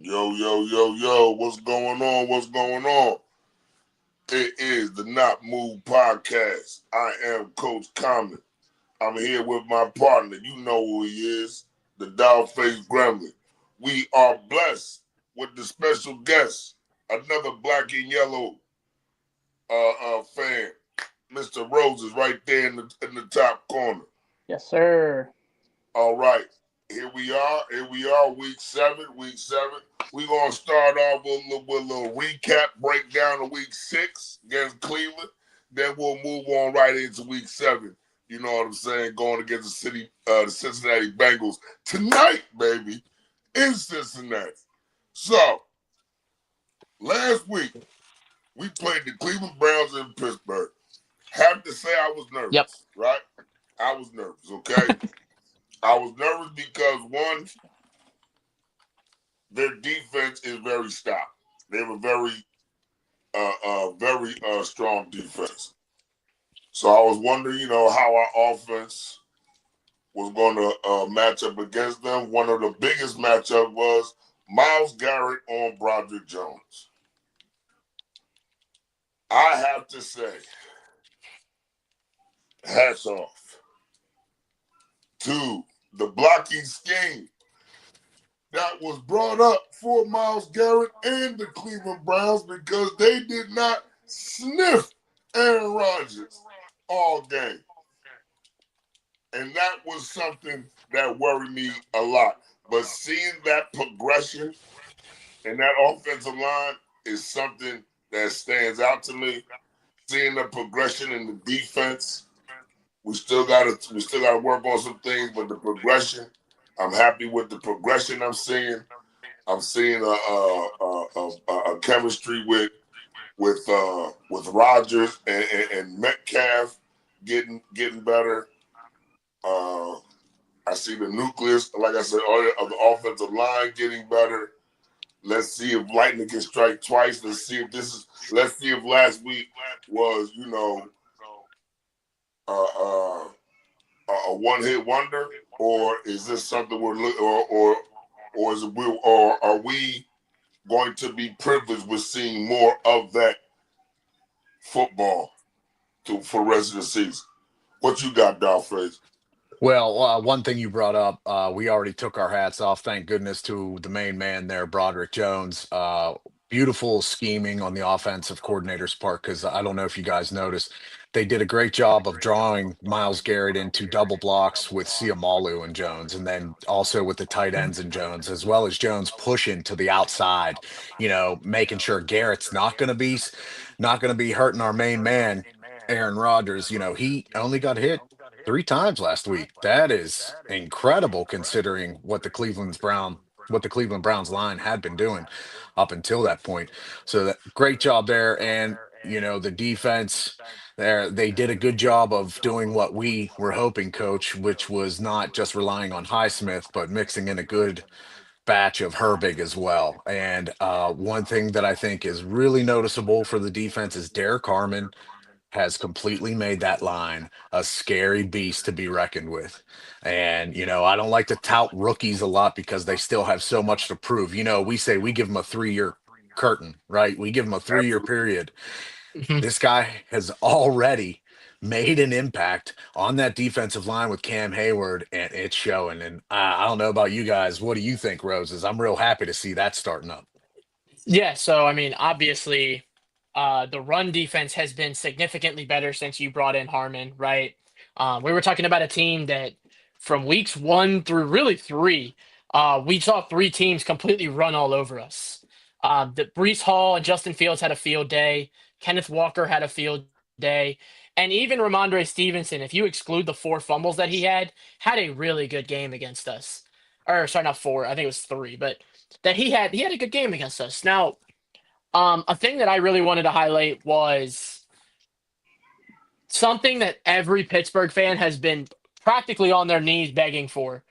Yo, yo, yo, yo, what's going on? What's going on? It is the Not Move Podcast. I am Coach Common. I'm here with my partner. You know who he is, the dog-faced gremlin. We are blessed with the special guest, another black and yellow fan. Mr. Rose is right there in the top corner. Yes, sir. All right. Here we are. Week 7. We're going to start off with a little recap, breakdown of week 6 against Cleveland. Then we'll move on right into week 7. You know what I'm saying? Going against the Cincinnati Bengals tonight, baby, in Cincinnati. So, last week, we played the Cleveland Browns in Pittsburgh. Have to say I was Yep. nervous, right? I was nervous, okay? I was nervous because, one, their defense is very stout. They have a very strong defense. So I was wondering, how our offense was going to match up against them. One of the biggest matchup was Myles Garrett on Broderick Jones. I have to say, hats off to the blocking scheme that was brought up for Myles Garrett and the Cleveland Browns because they did not sniff Aaron Rodgers all game. And that was something that worried me a lot. But seeing that progression in that offensive line is something that stands out to me. Seeing the progression in the defense, we still gotta work on some things, but the progression, I'm happy with the progression I'm seeing. I'm seeing a chemistry with Rodgers and Metcalf getting better. I see the nucleus, like I said, of the offensive line getting better. Let's see if lightning can strike twice. Let's see if last week was, a one-hit wonder, or is this something we're looking, or are we going to be privileged with seeing more of that football for the rest of the season? What you got, Dollface? Well, one thing you brought up, we already took our hats off. Thank goodness to the main man there, Broderick Jones. Beautiful scheming on the offensive coordinator's part because I don't know if you guys noticed, they did a great job of drawing Myles Garrett into double blocks with Siamalu and Jones, and then also with the tight ends and Jones, as well as Jones pushing to the outside, making sure Garrett's not going to be hurting our main man, Aaron Rodgers. He only got hit 3 times last week. That is incredible considering what the Cleveland Browns line had been doing up until that point. So great job there. And the defense there, they did a good job of doing what we were hoping, coach, which was not just relying on Highsmith, but mixing in a good batch of Herbig as well. And one thing that I think is really noticeable for the defense is Derek Harmon has completely made that line a scary beast to be reckoned with. And, I don't like to tout rookies a lot because they still have so much to prove. We say we give them a 3-year curtain, right? We give them a 3-year Absolutely. period. Mhm. This guy has already made an impact on that defensive line with Cam Hayward, and it's showing. And I don't know about you guys. What do you think, Roses? I'm real happy to see that starting up. Yeah, so I mean, obviously, the run defense has been significantly better since you brought in Harmon, right? We were talking about a team that from weeks 1 through really 3, we saw 3 teams completely run all over us. The Brees Hall and Justin Fields had a field day. Kenneth Walker had a field day. And even Ramondre Stevenson, if you exclude the 4 fumbles that he had a really good game against us. Or sorry, not 4, I think it was 3, but that he had a good game against us. Now, a thing that I really wanted to highlight was something that every Pittsburgh fan has been practically on their knees begging for,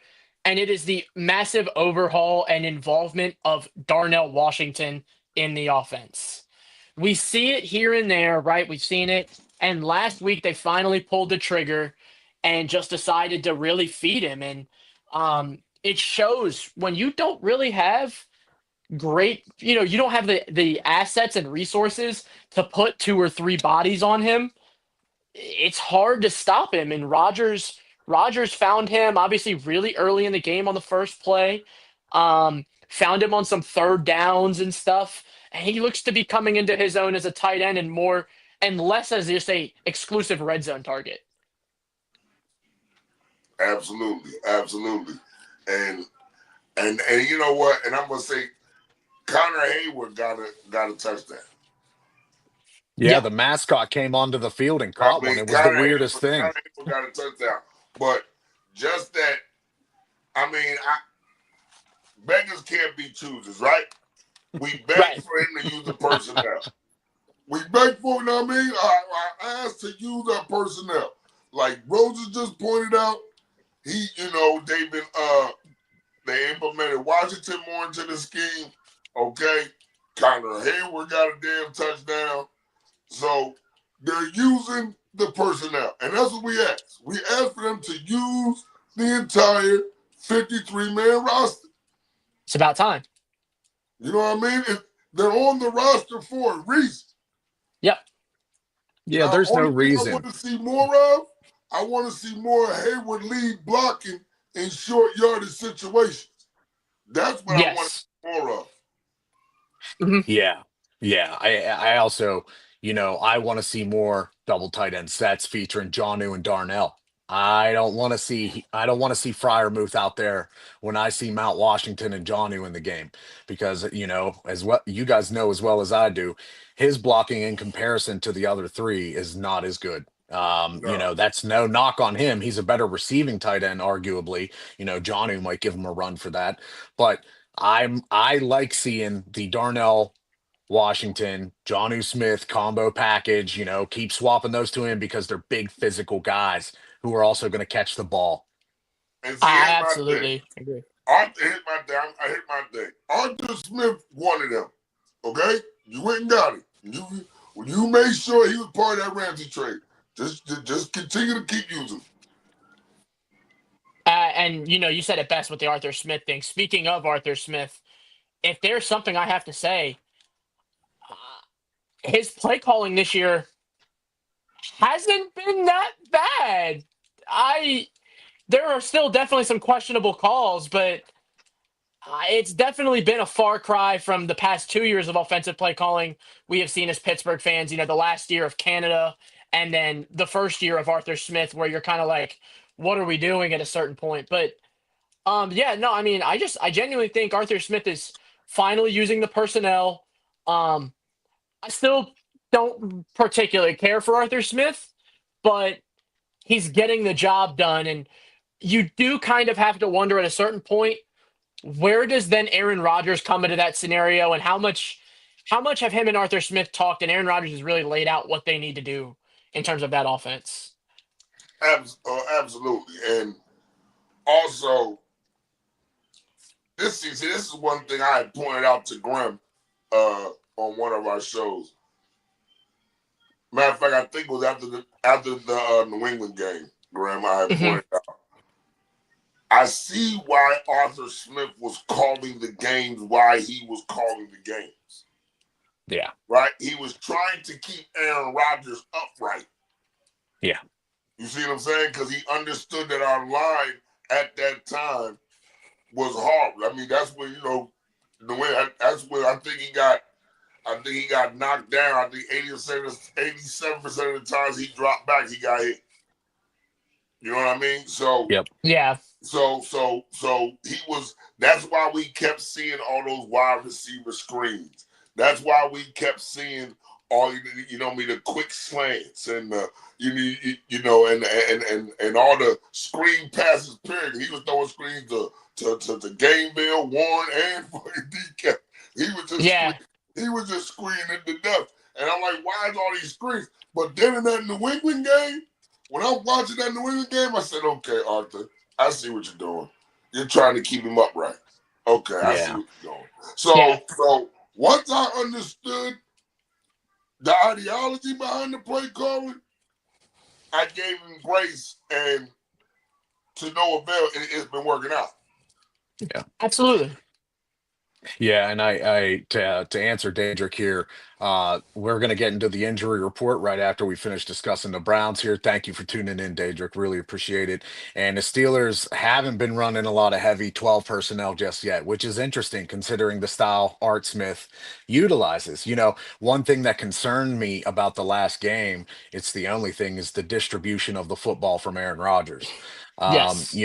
and it is the massive overhaul and involvement of Darnell Washington in the offense. We see it here and there, right? We've seen it. And last week they finally pulled the trigger and just decided to really feed him. And it shows when you don't really have great, you don't have the assets and resources to put two or three bodies on him, it's hard to stop him. And Rogers found him obviously really early in the game on the first play. Found him on some third downs and stuff. And he looks to be coming into his own as a tight end and more and less as just a exclusive red zone target. Absolutely, absolutely. And you know what? And I'm gonna say Connor Hayward got a touchdown. Yeah, the mascot came onto the field and I caught one. mean, It was the weirdest thing. Connor Hayward got a touchdown. But just that, I mean, beggars can't be choosers, right? We beg Right. for him to use the personnel. We beg for, you know what I mean? I asked to use our personnel. Like Roses just pointed out, they've been they implemented Washington more into the scheme. Okay. Connor Hayward got a damn touchdown. So they're using the personnel. And that's what we asked. We asked for them to use the entire 53-man roster. It's about time. You know what I mean? They're on the roster for a reason. Yep. Yeah, there's no reason. I want to see more of. I want to see more Hayward lead blocking in short yardage situations. That's what I want to see more of. Mm-hmm. Yeah. I also, I want to see more double tight end sets featuring Jonnu and Darnell. I don't want to see Freiermuth out there when I see Mount Washington and Jonnu in the game because as well you guys know as well as I do, his blocking in comparison to the other three is not as good. No. That's no knock on him. He's a better receiving tight end, arguably. Jonnu might give him a run for that, but I like seeing the Darnell Washington, Jonnu Smith combo package, keep swapping those two in because they're big physical guys who are also going to catch the ball. And see, I absolutely agree. I hit my thing. Arthur Smith wanted him. Okay? You went and got him. You made sure he was part of that Ramsey trade. Just continue to keep using him. And you said it best with the Arthur Smith thing. Speaking of Arthur Smith, if there's something I have to say, his play calling this year hasn't been that bad. There are still definitely some questionable calls, but it's definitely been a far cry from the past 2 years of offensive play calling we have seen as Pittsburgh fans. The last year of Canada and then the first year of Arthur Smith, where you're kind of like, what are we doing at a certain point? But I genuinely think Arthur Smith is finally using the personnel. I still don't particularly care for Arthur Smith, but he's getting the job done. And you do kind of have to wonder at a certain point, where does then Aaron Rodgers come into that scenario, and how much have him and Arthur Smith talked, and Aaron Rodgers has really laid out what they need to do in terms of that offense? Absolutely. And also, this is one thing I had pointed out to Grim on one of our shows. Matter of fact, I think it was after the New England game, Grim, I had pointed out. I see why Arthur Smith was calling the games, why he was calling the games. Yeah. Right? He was trying to keep Aaron Rodgers upright. Yeah. You see what I'm saying? Because he understood that our line at that time was horrible. I mean, that's when, that's when I think he got knocked down. I think 87% of the times he dropped back, he got hit. You know what I mean? So yep. Yeah. So he was. That's why we kept seeing all those wide receiver screens. That's why we kept seeing all the quick slants and and all the screen passes. Period. He was throwing screens to Gameville, Warren, and for DK. He was just screening to death. And I'm like, why is all these screens? But then in that New England game, when I'm watching that New England game, I said, okay, Arthur, I see what you're doing. You're trying to keep him upright. Okay, I see what you're doing. So once I understood the ideology behind the play calling, I gave him grace, and to no avail, it's been working out. Yeah, absolutely. Yeah, and to answer Daedric here, we're going to get into the injury report right after we finish discussing the Browns here. Thank you for tuning in, Daedric. Really appreciate it. And the Steelers haven't been running a lot of heavy 12 personnel just yet, which is interesting considering the style Art Smith utilizes. One thing that concerned me about the last game, it's the only thing, is the distribution of the football from Aaron Rodgers. Yes.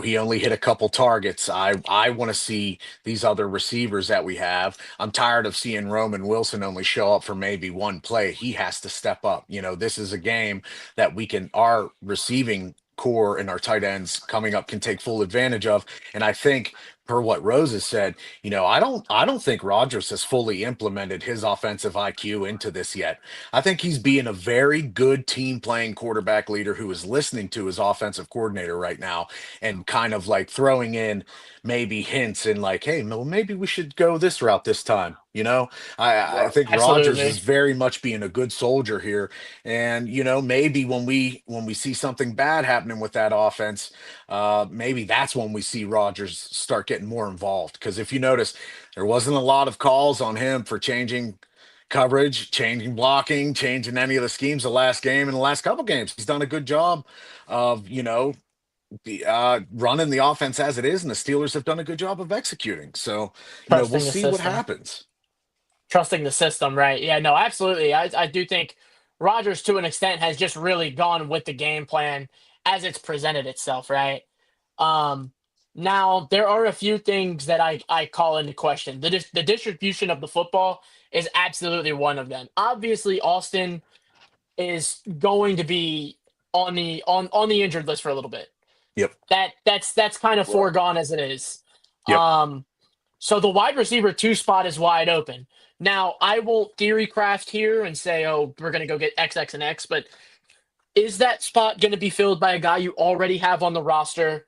He only hit a couple targets. I want to see these other receivers that we have. I'm tired of seeing Roman Wilson only show up for maybe one play. He has to step up. This is a game that our receiving core and our tight ends coming up can take full advantage of. And I think, per what Rose has said, I don't think Rodgers has fully implemented his offensive IQ into this yet. I think he's being a very good team playing quarterback leader who is listening to his offensive coordinator right now and kind of like throwing in maybe hints and like, hey, well, maybe we should go this route this time. I Right. think Rodgers is Absolutely. very much being a good soldier here, and maybe when we see something bad happening with that offense, maybe that's when we see Rodgers start getting more involved. Because if you notice, there wasn't a lot of calls on him for changing coverage, changing blocking, changing any of the schemes the last game and the last couple games. He's done a good job of running the offense as it is, and the Steelers have done a good job of executing. So, we'll Trusting the see what system. happens. Trusting the system, right? Yeah, no, absolutely. I do think Rodgers, to an extent, has just really gone with the game plan as it's presented itself, right? Um, Now there are a few things that I call into question. The distribution of the football is absolutely one of them. Obviously, Austin is going to be on the injured list for a little bit. Yep. That's kind of Right. foregone as it is. Yep. Um, so the wide receiver two spot is wide open. Now I won't theory craft here and say, oh, we're gonna go get X, X, and X, but is that spot going to be filled by a guy you already have on the roster?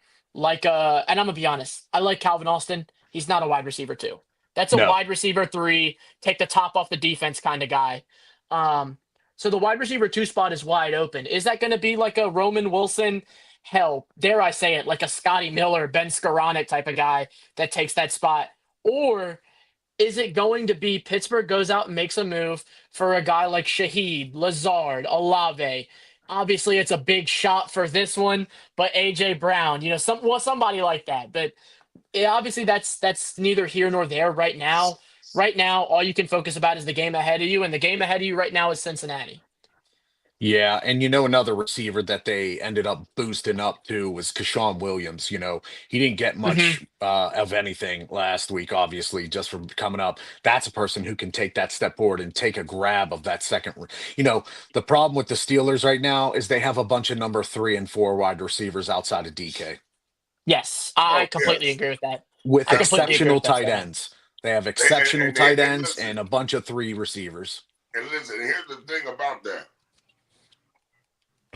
And I'm gonna be honest, I like Calvin Austin. He's not a wide receiver two. That's a No. wide receiver three, take the top off the defense kind of guy. Um, so the wide receiver two spot is wide open. Is that going to be like a Roman Wilson? Hell, dare I say it, like a Scotty Miller, Ben Skoranek type of guy that takes that spot? Or is it going to be Pittsburgh goes out and makes a move for a guy like Shaheed, Lazard, Olave? Obviously, it's a big shot for this one, but AJ Brown, somebody like that. But obviously, that's neither here nor there right now. Right now, all you can focus about is the game ahead of you, and the game ahead of you right now is Cincinnati. Yeah, and another receiver that they ended up boosting up to was Kashawn Williams. He didn't get Hmm. much of anything last week, obviously, just from coming up. That's a person who can take that step forward and take a grab of that second. The problem with the Steelers right now is they have a bunch of number 3 and 4 wide receivers outside of DK, Yes, Oh I completely yes. agree with that. with I completely agree exceptional with that tight statement. ends. They have And, exceptional and, tight and ends listen, and a bunch of 3 receivers. and listen. Here's the thing about that.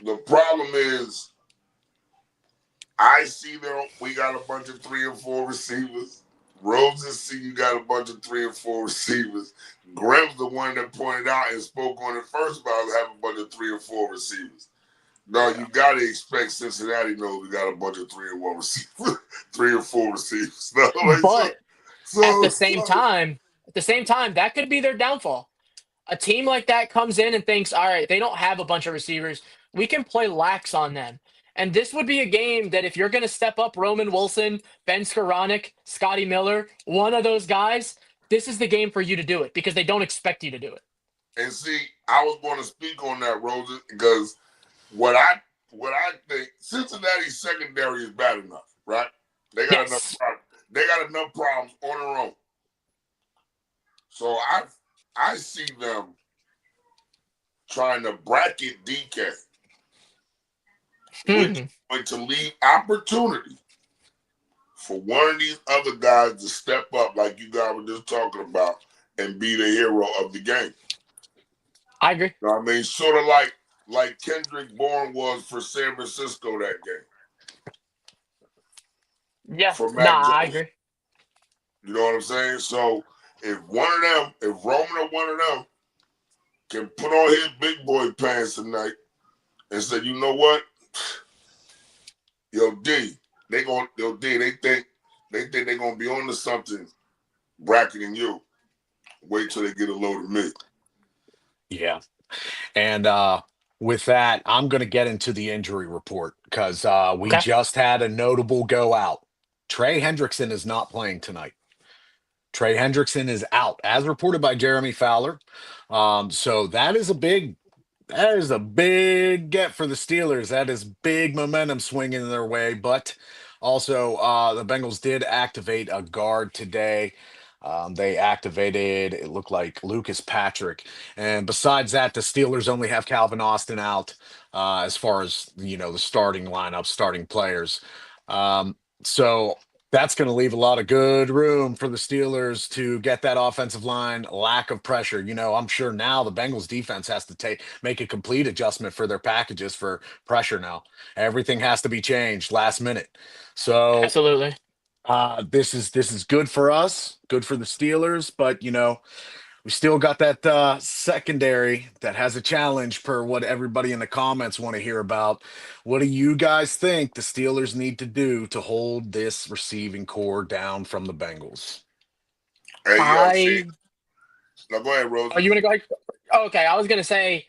The problem is, I see there we got a bunch of 3 and 4 receivers. Roses see you got a bunch of 3 and 4 receivers. Graham's the one that pointed out and spoke on it first about having a bunch of 3 and 4 receivers. No, you got to expect Cincinnati knows we got a bunch of 3 and 1 receivers, 3 and 4 receivers. No, like, But at so, the same time, that could be their downfall. A team like that comes in and thinks, all right, they don't have a bunch of receivers. We can play lax on them. And this would be a game that if you're going to step up Roman Wilson, Ben Skoranek, Scotty Miller, one of those guys, this is the game for you to do it because they don't expect you to do it. and see, I was going to speak on that, Rosa, because what I think Cincinnati's secondary is bad enough, right? They got enough Yes. problems. They got enough problems on their own. So I see them trying to bracket DK, which is Hmm. going to leave opportunity for one of these other guys to step up, like you guys were just talking about, and be the hero of the game. I agree. You know what I mean? Sort of like Kendrick Bourne was for San Francisco that game Yeah. for Nah, Mac I Jones. agree. You know what I'm saying? So if one of them, if Roman or one of them can put on his big boy pants tonight and say, you know what, yo D, they think they're gonna be on to something bracketing you. Wait till they get a load of me. Yeah. And with that, I'm going to get into the injury report because we Okay. just had a notable go out. Trey Hendrickson is not playing tonight. Trey Hendrickson is out, as reported by Jeremy Fowler. So that is a big get for the Steelers. That is big momentum swinging their way. But also, the Bengals did activate a guard today. They activated, it looked like Lucas Patrick. And besides that, the Steelers only have Calvin Austin out as far as, the starting lineup, starting players. So that's going to leave a lot of good room for the Steelers to get that offensive line lack of pressure. I'm sure now the Bengals defense has to make a complete adjustment for their packages for pressure now. Everything has to be changed last minute. So Absolutely. this is good for us, good for the Steelers, but we still got that secondary that has a challenge per what everybody in the comments want to hear about. What do you guys think the Steelers need to do to hold this receiving core down from the Bengals? Hey, yeah, see. I. Now go ahead, Oh, Rosie. you want to go ahead? Oh, okay, I was gonna say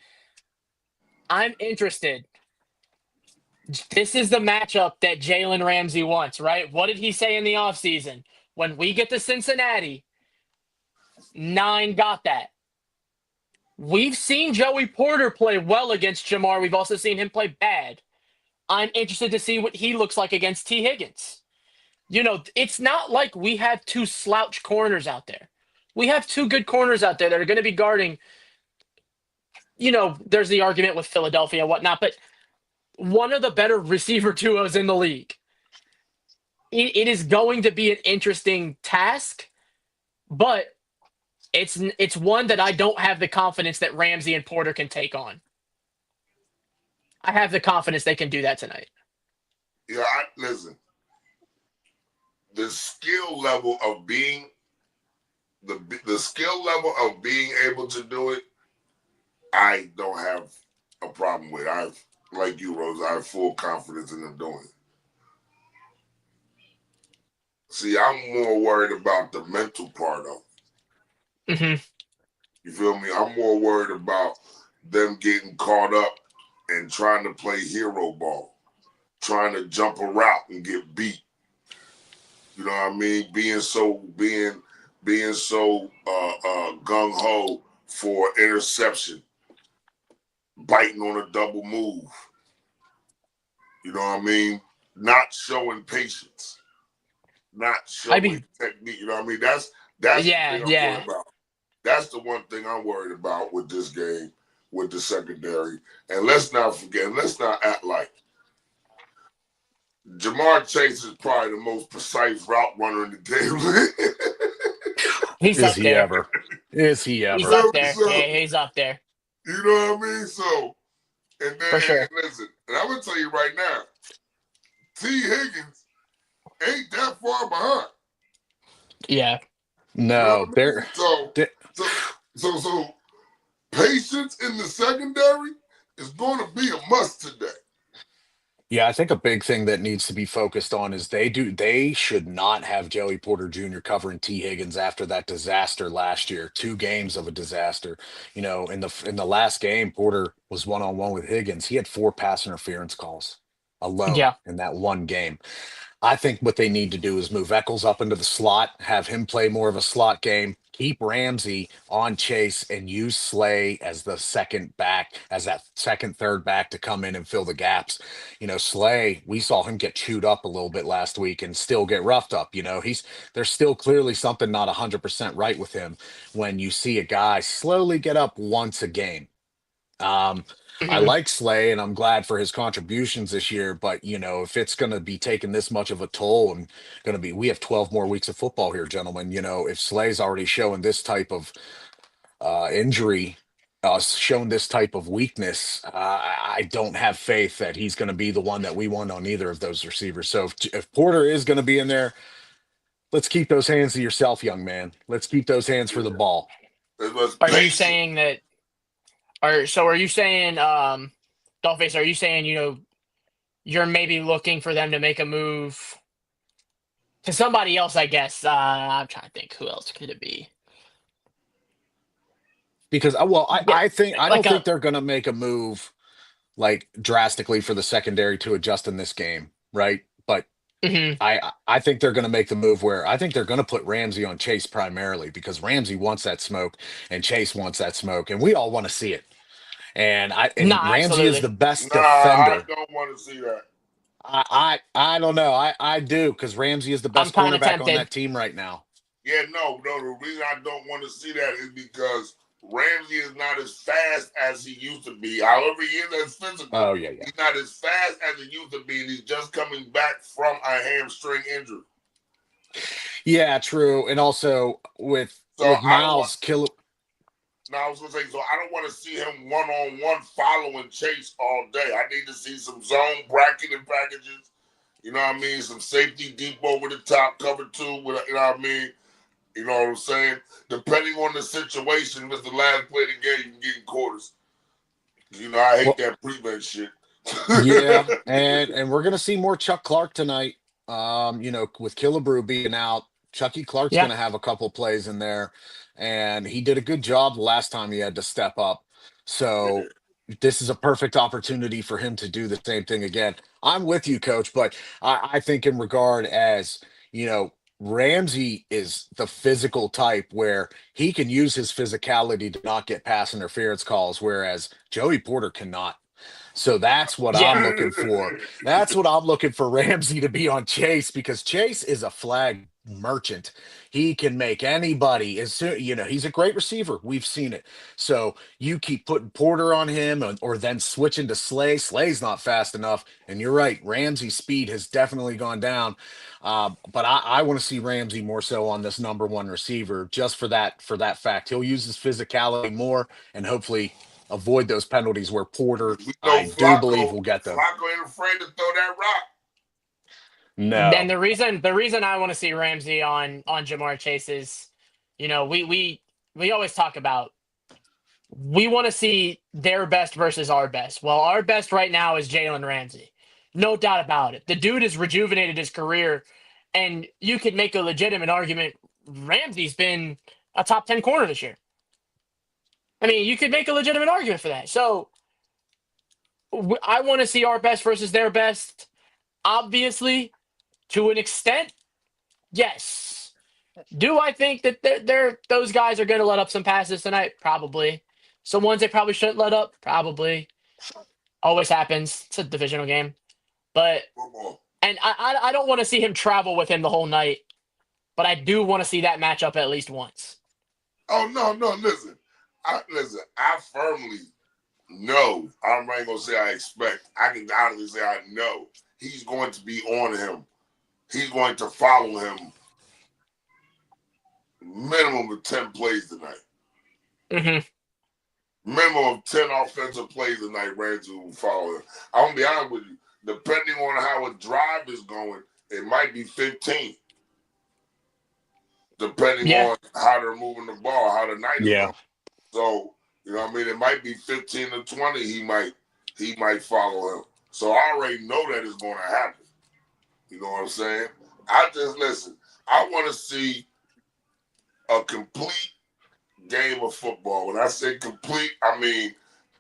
I'm interested. This is the matchup that Jalen Ramsey wants, right? What did he say in the offseason? When we get to Cincinnati, 9 got that. We've seen Joey Porter play well against Jamar. We've also seen him play bad. I'm interested to see what he looks like against T. Higgins. It's not like we have 2 slouch corners out there. We have 2 good corners out there that are going to be guarding. There's the argument with Philadelphia and whatnot, but one of the better receiver duos in the league. It is going to be an interesting task, but it's one that I don't have the confidence that Ramsey and Porter can take on. I have the confidence they can do that tonight. Yeah, listen. The skill level of being the skill level of being able to do it, I don't have a problem with. Like you, Rose, I have full confidence in them doing it. See, I'm more worried about the mental part of it. Mm-hmm. You feel me? I'm more worried about them getting caught up and trying to play hero ball, trying to jump a route and get beat. You know what I mean? Being so gung ho for interception, biting on a double move. You know what I mean? Not showing patience, not showing technique. You know what I mean? That's the thing I'm worried about. That's the one thing I'm worried about with this game, with the secondary. And let's not forget, let's not act like Jamar Chase is probably the most precise route runner in the game. He's Is up he there. ever? Is he ever? He's up there. Yeah, he's up there. You know what I mean? So, and then, For sure. and listen, and I'm going to tell you right now, T. Higgins ain't that far behind. Yeah. No, you know what I mean? So patience in the secondary is going to be a must today. Yeah, I think a big thing that needs to be focused on is they should not have Joey Porter Jr. covering T. Higgins after that disaster last year. 2 games of a disaster. In the last game, Porter was one-on-one with Higgins. He had 4 pass interference calls alone Yeah. in that one game. I think what they need to do is move Eccles up into the slot, have him play more of a slot game, keep Ramsey on Chase, and use Slay as the second back, as that second, third back to come in and fill the gaps. Slay, we saw him get chewed up a little bit last week and still get roughed up. There's still clearly something not 100% right with him when you see a guy slowly get up once a game. I Mm-hmm. like Slay, and I'm glad for his contributions this year. But if it's going to be taking this much of a toll, and we have 12 more weeks of football here, gentlemen. If Slay's already showing this type of injury, shown this type of weakness, I don't have faith that he's going to be the one that we want on either of those receivers. So if Porter is going to be in there, let's keep those hands to yourself, young man. Let's keep those hands for the ball. Are you saying that? Are you saying, Dollface? Are you saying you're maybe looking for them to make a move To somebody else, I guess. I'm trying to think. Who else could it be? Because well, Yeah, I like don't a. think they're going to make a move like drastically for the secondary to adjust in this game, right? But Mhm. I think they're going to make the move where I think they're going to put Ramsey on Chase primarily because Ramsey wants that smoke and Chase wants that smoke, and we all want to see it. And Nah, Ramsey is absolutely. the best Nah, I defender. don't want to see that. I don't know. I do because Ramsey is the I'm best kind of cornerback on tempted. that team right now. Yeah, no. The reason I don't want to see that is because Ramsey is not as fast as he used to be. However, he is as physical. Oh yeah. He's not as fast as he used to be, and he's just coming back from a hamstring injury. Yeah, true. And also So with I don't want. Miles Kill No, I was gonna say. So I don't want to see him 1-on-1 following Chase all day. I need to see some zone bracketing packages. You know what I mean? Some safety deep over the top, cover two. With you know what I mean? You know what I'm saying? Depending on the situation, if it's the last play of the game, you can get in quarters. You know, I hate well, that prevent shit. yeah, and we're gonna see more Chuck Clark tonight. With Killebrew being out, Chucky Clark's Yeah. gonna have a couple plays in there, and he did a good job the last time he had to step up. Yeah. So this is a perfect opportunity for him to do the same thing again. I'm with you, coach, but I think in regard as Ramsey is the physical type where he can use his physicality to not get pass interference calls, whereas Joey Porter cannot. So that's what I'm Yeah. looking for. That's what I'm looking for Ramsey to be on Chase because Chase is a flag merchant. He can make anybody as soon, he's a great receiver. We've seen it. So you keep putting Porter on him or then switching to Slay. Slay's not fast enough. And you're right. Ramsey's speed has definitely gone down. But I want to see Ramsey more so on this number one receiver just for that fact. He'll use his physicality more and hopefully avoid those penalties where Porter, We know I do believe, Flacco. will get them. Flacco ain't afraid to throw that rock. Then No. the reason I want to see Ramsey on Jamar Chase is, we always talk about we want to see their best versus our best. Well, our best right now is Jalen Ramsey. No doubt about it. The dude has rejuvenated his career, and you could make a legitimate argument. Ramsey's been a top 10 corner this year. I mean, you could make a legitimate argument for that. So I want to see our best versus their best. Obviously, to an extent, yes. Do I think that those guys are going to let up some passes tonight? Probably. Some ones they probably shouldn't let up? Probably. Always happens. It's a divisional game. But Football. and I don't want to see him travel with him the whole night, but I do want to see that matchup at least once. Oh no, listen. I firmly know. I'm not gonna say I expect. I can honestly say I know he's going to be on him. He's going to follow him minimum of 10 plays tonight. Hmm. Minimum of 10 offensive plays tonight, Ramsey will follow him. I'm gonna be honest with you. Depending on how a drive is going, it might be 15. Depending Yeah. on how they're moving the ball, how the night is Yeah. going. So, you know what I mean? It might be 15 to 20, he might follow him. So I already know that is going to happen. You know what I'm saying? I just listen, I want to see a complete game of football. When I say complete, I mean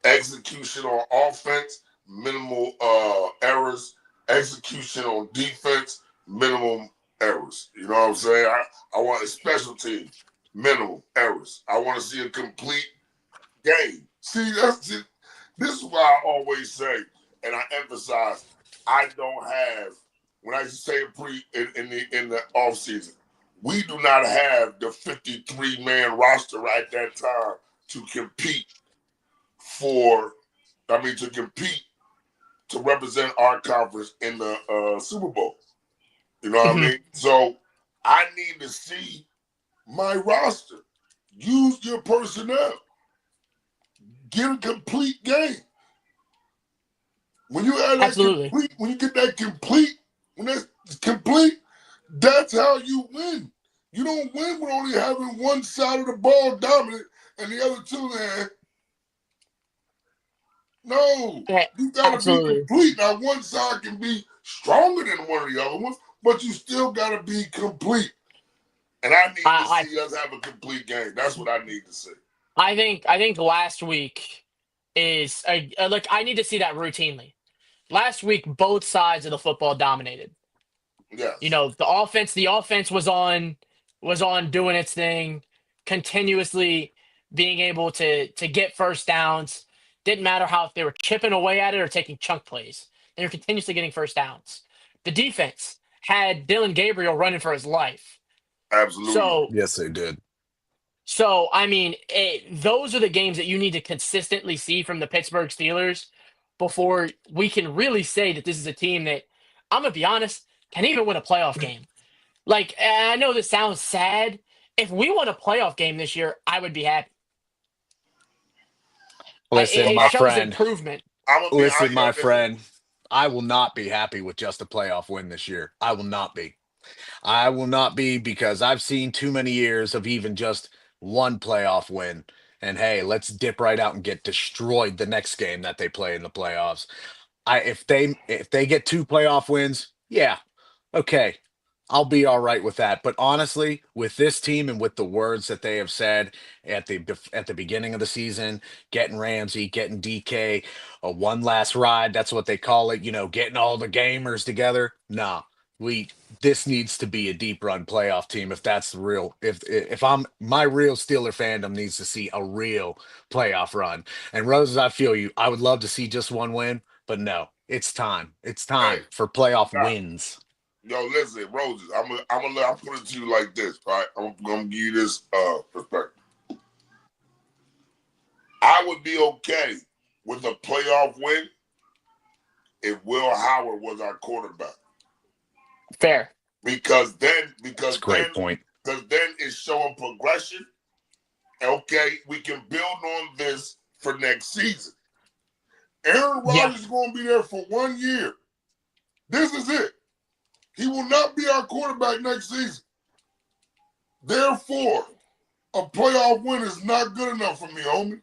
execution on offense, minimal errors, execution on defense, minimum errors. You know what I'm saying? I want a special team, minimal errors. I want to see a complete game. See, this is why I always say, and I emphasize, I don't have when I say in the off season, we do not have the 53-man roster at that time to compete to compete to represent our conference in the Super Bowl. You know what I Hmm. mean? So I need to see my roster. Use your personnel. Get a complete game. When you have that Absolutely. complete, when you get that complete, when that's complete, that's how you win. You don't win with only having one side of the ball dominant and the other two there. No, Yeah, you got to be absolutely. complete. Now, one side can be stronger than one of the other ones, but you still got to be complete. And I need to see us have a complete game. That's what I need to see. I think last week is like I need to see that routinely. Last week, both sides of the football dominated. You Yes. know, the offense was on doing its thing, continuously being able to get first downs. Didn't matter how if they were chipping away at it or taking chunk plays. They were continuously getting first downs. The defense had Dylan Gabriel running for his life. Absolutely. So Yes, they did. so I mean, those are the games that you need to consistently see from the Pittsburgh Steelers before we can really say that this is a team that I'm gonna be honest can even win a playoff game. Like, and I know this sounds sad. If we won a playoff game this year, I would be happy. Listen, It my shows friend. improvement. I'm gonna be Listen, my listen. friend. I will not be happy with just a playoff win this year. I will not be. I will not be because I've seen too many years of even just one playoff win. And hey, let's dip right out and get destroyed the next game that they play in the playoffs. If they get two playoff wins, yeah, okay. I'll be all right with that. But honestly, with this team and with the words that they have said at the beginning of the season, getting Ramsey, getting DK, a one last ride, that's what they call it, getting all the gamers together. Nah. We this needs to be a deep run playoff team if that's the real if I'm my real Steeler fandom needs to see a real playoff run. And Roses, I feel you. I would love to see just one win, but no, it's time. It's Hey, time for playoff nah, wins. yo, listen, Roses. I'm put it to you like this, right? I'm gonna give you this perspective. I would be okay with a playoff win if Will Howard was our quarterback. Fair. Because then That's a great point. it's showing progression. Okay, we can build on this for next season. Aaron Yeah. Rodgers is going to be there for 1 year. This is it. He will not be our quarterback next season. Therefore, a playoff win is not good enough for me, homie.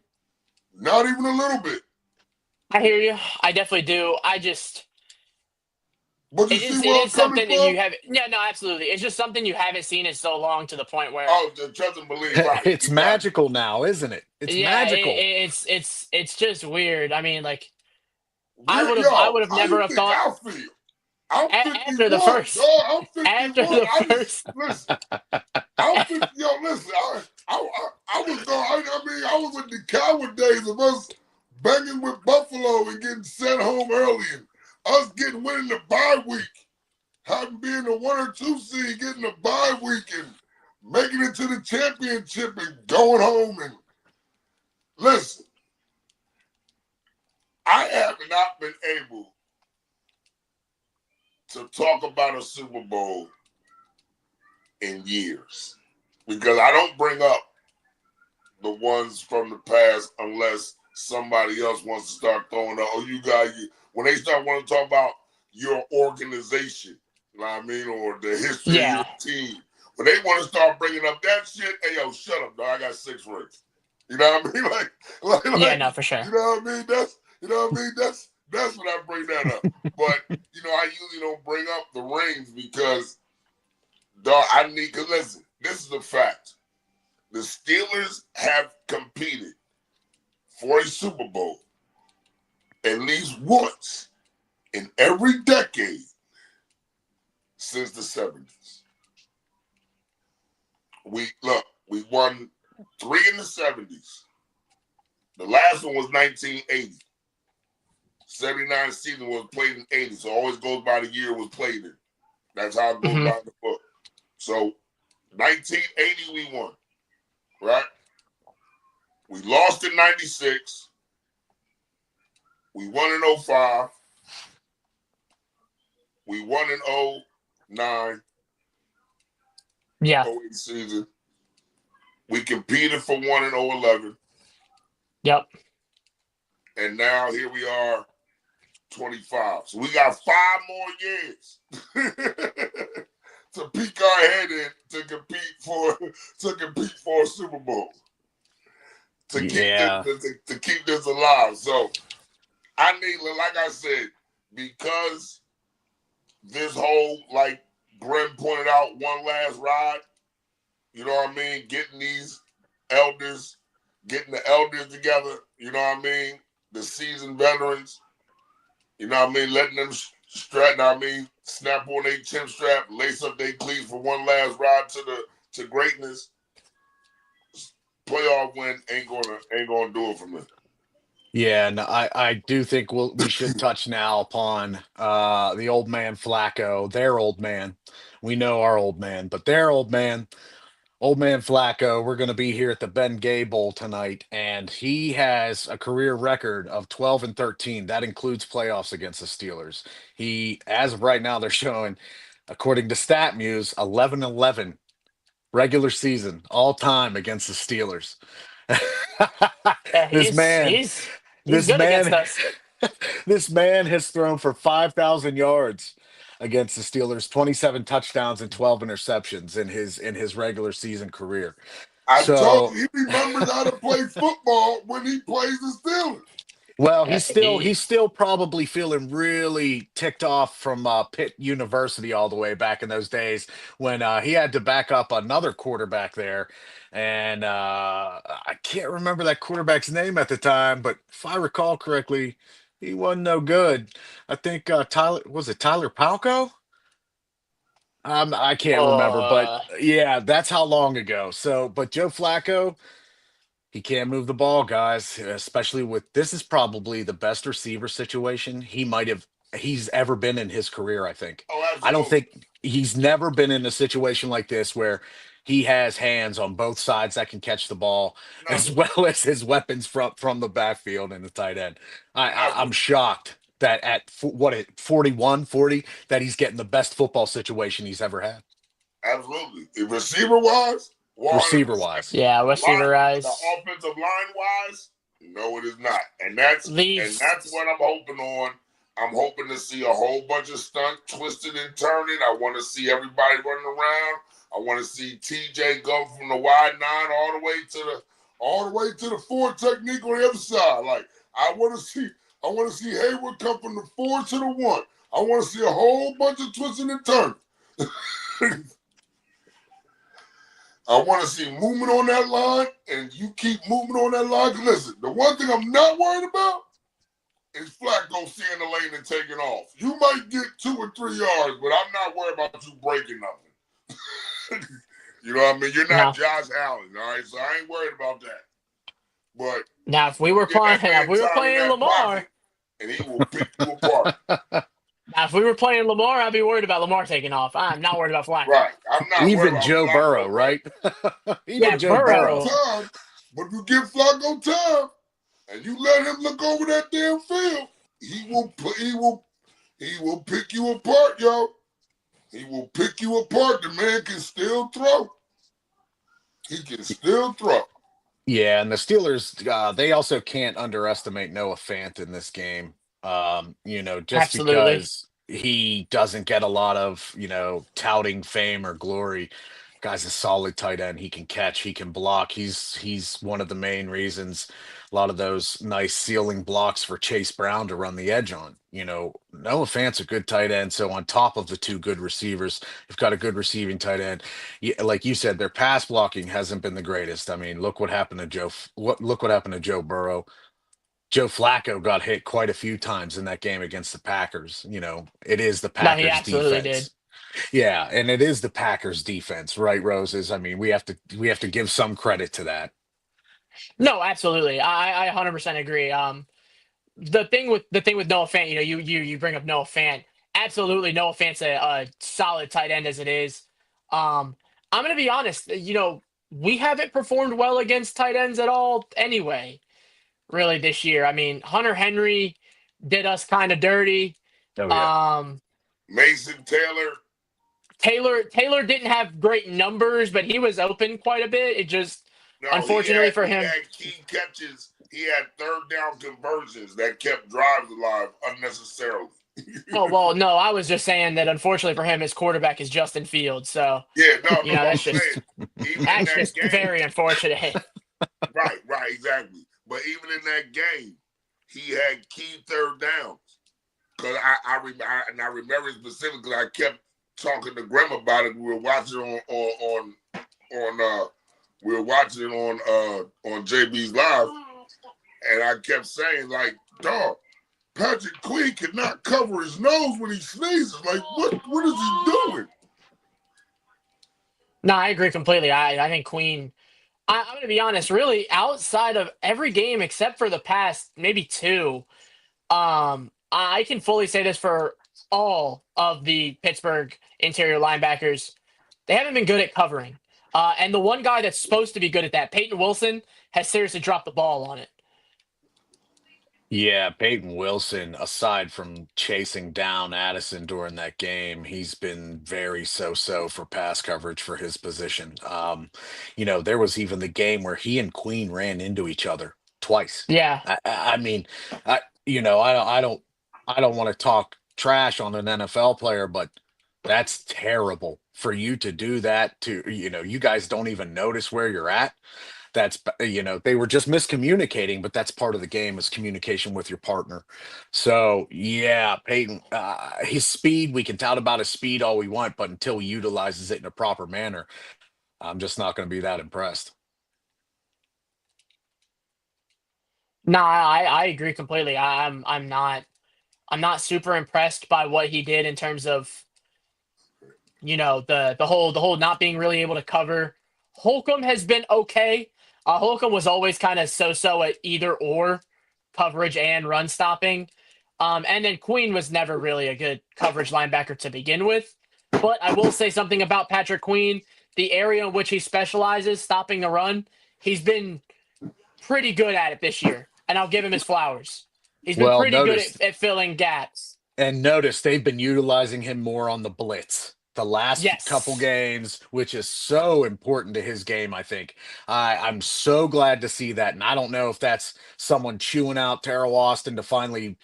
Not even a little bit. I hear you. I definitely do. But you It see is where I'm coming something that from? you have. Yeah, no, absolutely. It's just something you haven't seen in so long to the point where Oh, the trust and believe, right? It's Exactly. magical now, isn't it? It's yeah, magical. it's just weird. I mean, like I Yo, would have how never you have think thought I feel? I'm after the 51, first dog. I'm 51. after the I just first. listen. I'm 50. Yo, listen. I was going. I was in the coward days of us banging with Buffalo and getting sent home early, and us winning the bye week, having been the 1 or 2 seed, getting the bye week and making it to the championship and going home. And listen, I have not been able to talk about a Super Bowl in years because I don't bring up the ones from the past unless somebody else wants to start throwing up. Oh, you guys, when they start wanting to talk about your organization, you know what I mean, or the history of your Yeah, team. When they want to start bringing up that shit, hey, yo, shut up, dog. I got 6 rings. You know what I mean? yeah, no, for sure. You know what I mean? That's when I bring that up. But I usually don't bring up the rings because, dog, because listen, this is a fact. The Steelers have competed for a Super Bowl at least once in every decade since the 70s. We won 3 in the 70s. The last one was 1980. 79 season was played in 80, so it always goes by the year it was played in. That's how it goes Mhm. down the book. So 1980 we won, right? We lost in 96. We won in 05. We won in 09, Yeah, 08 season. We competed for one in 011. yep. And now here we are, 25. So we got 5 more years to peek our head in to compete for a Super Bowl. To Yeah. keep this alive. So I need, like I said, because this whole Grim pointed out, one last ride. You know what I mean? Getting the elders together. You know what I mean? The seasoned veterans. You know what I mean? Letting them snap on their chin strap, lace up their cleats for one last ride to greatness. Playoff win ain't gonna do it for me. Yeah, and I do think we should touch now upon the old man Flacco, their old man. We know our old man, but their old man. Old man Flacco, we're going to be here at the Ben Gay Bowl tonight, and he has a career record of 12-13. That includes playoffs against the Steelers. He, as of right now, they're showing, according to StatMuse, 11-11 regular season all time against the Steelers. Yeah, this he's man, he's he's this good against man, us. this man has thrown for 5,000 yards against the Steelers, 27 touchdowns and 12 interceptions in his regular season career. I told So, you he remembers how to play football when he plays the Steelers. well, Yeah, he's still probably feeling really ticked off from Pitt University all the way back in those days when he had to back up another quarterback there, and I can't remember that quarterback's name at the time, but if I recall correctly, he wasn't no good. I think Tyler Palco? I can't remember, but uh, yeah, that's how long ago. So, but Joe Flacco. He can't move the ball, guys, especially with this is probably the best receiver situation he's ever been in his career, I think. Oh, I don't absolutely. think he's never been in a situation like this where he has hands on both sides that can catch the ball as Never. well as his weapons from the backfield and the tight end. Never. I'm shocked that at 41, 40, that he's getting the best football situation he's ever had. Absolutely. Receiver wise, Receiver 100%. wise. yeah, receiver The eyes. offensive line wise, no, it is not. And that's Least what I'm hoping on. I'm hoping to see a whole bunch of stunt twisting and turning. I want to see everybody running around. I want to see TJ go from the wide nine all the way to the four technique on the other side. Like I want to see Hayward come from the four to the one. I want to see a whole bunch of twisting and turning. I want to see movement on that line, and you keep moving on that line. 'Cause listen, the one thing I'm not worried about is Flacco seeing the lane and taking off. You might get 2 or 3 yards, but I'm not worried about you breaking nothing. You know what I mean? You're not now. Josh Allen, all right? So I ain't worried about that. But Now, if we were get playing, that man if we were time in playing that Lamar, pocket, and he will pick you apart. now if we were playing Lamar, I'd be worried about Lamar taking off. I'm not worried about Flacco. Right. I'm not worried Even about Joe Burrow, Flacco, but right? but Even Yeah, if Joe you give him Burrow. Burrow. time, but if you give Flacco time, and you let him look over that damn field, he will pick you apart, yo. He will pick you apart. The man can still throw. He can still throw. Yeah, and the Steelers, they also can't underestimate Noah Fant in this game. Just Absolutely. because he doesn't get a lot of, touting fame or glory. Guy's a solid tight end. He can catch, he can block. He's one of the main reasons a lot of those nice ceiling blocks for Chase Brown to run the edge on. Noah Fant's a good tight end. So on top of the two good receivers, you've got a good receiving tight end. Yeah, like you said, their pass blocking hasn't been the greatest. I mean, look what happened to look what happened to Joe Burrow. Joe Flacco got hit quite a few times in that game against the Packers. It is the No, he Packers absolutely did. defense. Yeah, and it is the Packers defense, right, Roses? I mean, we have to give some credit to that. No, absolutely. I 100% agree. The thing with Noah Fant, you bring up Noah Fant. Absolutely, Noah Fant's a solid tight end as it is. Um, I'm gonna be honest. We haven't performed well against tight ends at all anyway. Really, this year. I mean, Hunter Henry did us kind of dirty. Oh yeah. Um, Mason Taylor. Taylor didn't have great numbers, but he was open quite a bit. It just, No, unfortunately for he him. had key catches. He had third down conversions that kept drives alive unnecessarily. Oh well, no, I was just saying that unfortunately for him, his quarterback is Justin Fields. So Yeah, no, but I'm that's just saying, even in that's that just game, very unfortunate. right, exactly. But even in that game, he had key third downs. Because I remember specifically, I kept talking to Graham about it. We were watching on we were watching it on JB's live, and I kept saying like, dog, Patrick Queen cannot cover his nose when he sneezes. Like, what is he doing? No, I agree completely. I think Queen. I'm going to be honest. Really, outside of every game except for the past maybe two, I can fully say this for all of the Pittsburgh interior linebackers. They haven't been good at covering. And the one guy that's supposed to be good at that, Peyton Wilson, has seriously dropped the ball on it. Yeah, Peyton Wilson, aside from chasing down Addison during that game, he's been very so-so for pass coverage for his position. There was even the game where he and Queen ran into each other twice. Yeah. I mean, I don't want to talk trash on an NFL player, but that's terrible for you to do that to, you guys don't even notice where you're at. They were just miscommunicating, but that's part of the game is communication with your partner. So yeah, Peyton, his speed, we can tout about his speed all we want, but until he utilizes it in a proper manner, I'm just not going to be that impressed. No, I agree completely. I'm not super impressed by what he did in terms of the whole not being really able to cover. Holcomb has been okay. Holcomb was always kind of so-so at either or coverage and run stopping. And then Queen was never really a good coverage linebacker to begin with. But I will say something about Patrick Queen. The area in which he specializes, stopping the run, he's been pretty good at it this year. And I'll give him his flowers. He's been Well, pretty good notice at filling gaps. and notice they've been utilizing him more on the blitz the last couple Yes. games, which is so important to his game, I think. I'm so glad to see that. And I don't know if that's someone chewing out Terrell Austin to finally,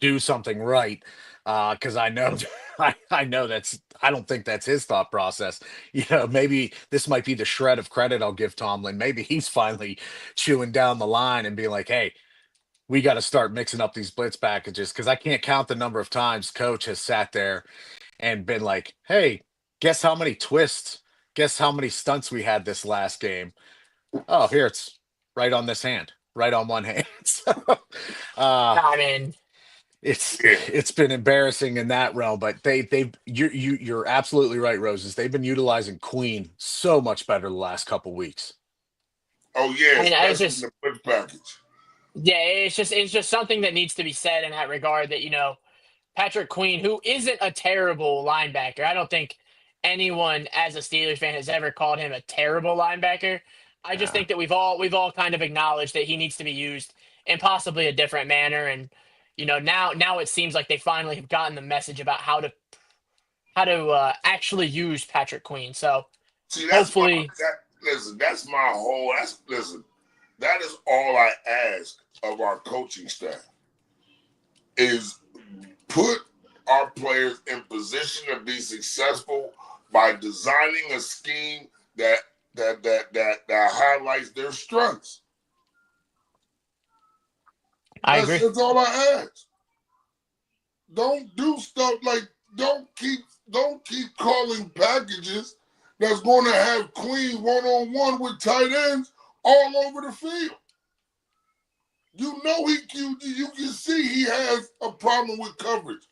do something right. Because I know I know I don't think that's his thought process. Maybe this might be the shred of credit I'll give Tomlin. Maybe he's finally chewing down the line and being like, hey, we got to start mixing up these blitz packages because I can't count the number of times coach has sat there and been like, hey, guess how many twists, guess how many stunts we had this last game. Oh, here it's right on this hand, right on one hand. So, uh, I mean, it's Yeah. it's been embarrassing in that realm, but you're absolutely right, Roses. They've been utilizing Queen so much better the last couple weeks. Oh yeah, it's especially in just the blitz package. yeah, it's just something that needs to be said in that regard that Patrick Queen, who isn't a terrible linebacker. I don't think anyone as a Steelers fan has ever called him a terrible linebacker. I just Uh, think that we've all kind of acknowledged that he needs to be used in possibly a different manner. And now it seems like they finally have gotten the message about how to actually use Patrick Queen. So See, hopefully, that's my whole. Listen. That is all I ask of our coaching staff is put our players in position to be successful by designing a scheme that highlights their strengths. I That's, agree. that's all I ask. Don't do stuff like don't keep calling packages that's going to have Queen one-on-one with tight ends all over the field. You can see he has a problem with coverage.